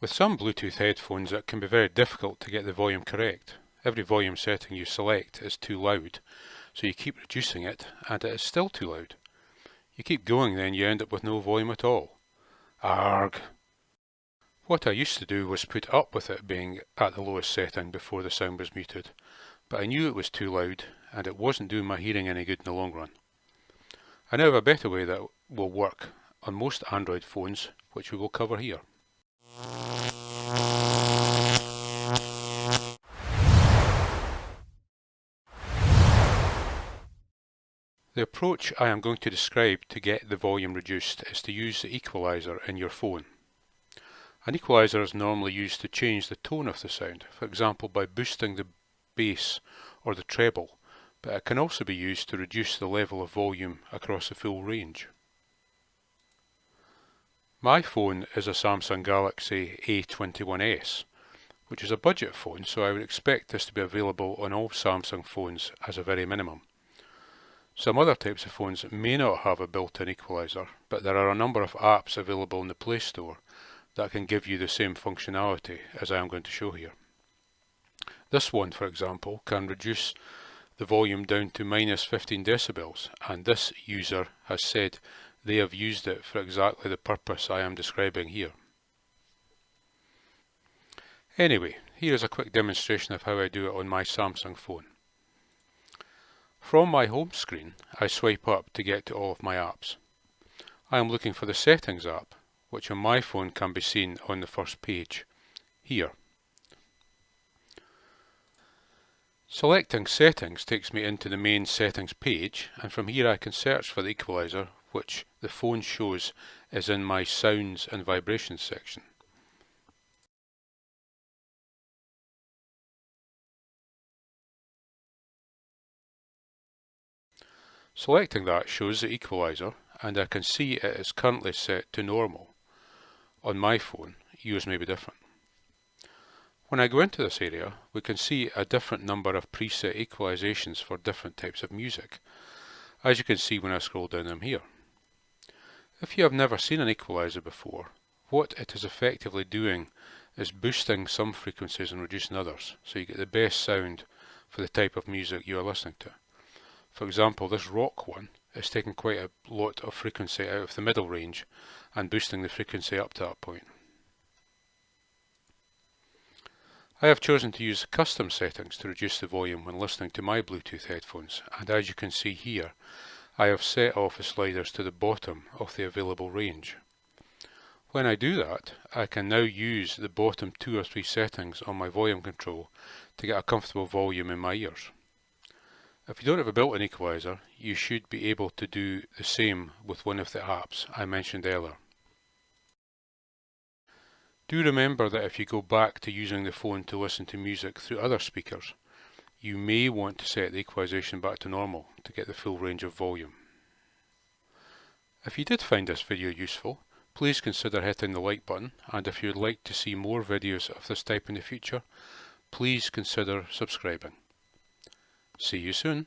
With some Bluetooth headphones it can be very difficult to get the volume correct. Every volume setting you select is too loud, so you keep reducing it and it is still too loud. You keep going, then you end up with no volume at all. Arg! What I used to do was put up with it being at the lowest setting before the sound was muted, but I knew it was too loud and it wasn't doing my hearing any good in the long run. I now have a better way that will work on most Android phones, which we will cover here. The approach I am going to describe to get the volume reduced is to use the equalizer in your phone. An equalizer is normally used to change the tone of the sound, for example by boosting the bass or the treble, but it can also be used to reduce the level of volume across the full range. My phone is a Samsung Galaxy A21s, which is a budget phone, so I would expect this to be available on all Samsung phones as a very minimum. Some other types of phones may not have a built-in equalizer, but there are a number of apps available in the Play Store that can give you the same functionality as I am going to show here. This one, for example, can reduce the volume down to minus 15 decibels, and this user has said they have used it for exactly the purpose I am describing here. Anyway, here is a quick demonstration of how I do it on my Samsung phone. From my home screen, I swipe up to get to all of my apps. I am looking for the Settings app, which on my phone can be seen on the first page, here. Selecting Settings takes me into the main Settings page, and from here I can search for the equalizer, which the phone shows is in my Sounds and Vibrations section. Selecting that shows the equalizer, and I can see it is currently set to normal. On my phone, yours may be different. When I go into this area, we can see a different number of preset equalizations for different types of music, as you can see when I scroll down them here. If you have never seen an equalizer before, what it is effectively doing is boosting some frequencies and reducing others, so you get the best sound for the type of music you are listening to. For example, this rock one is taking quite a lot of frequency out of the middle range and boosting the frequency up to that point. I have chosen to use custom settings to reduce the volume when listening to my Bluetooth headphones, and as you can see here, I have set off the sliders to the bottom of the available range. When I do that, I can now use the bottom 2 or 3 settings on my volume control to get a comfortable volume in my ears. If you don't have a built-in equalizer, you should be able to do the same with one of the apps I mentioned earlier. Do remember that if you go back to using the phone to listen to music through other speakers, you may want to set the equalization back to normal to get the full range of volume. If you did find this video useful, please consider hitting the like button, and if you would like to see more videos of this type in the future, please consider subscribing. See you soon.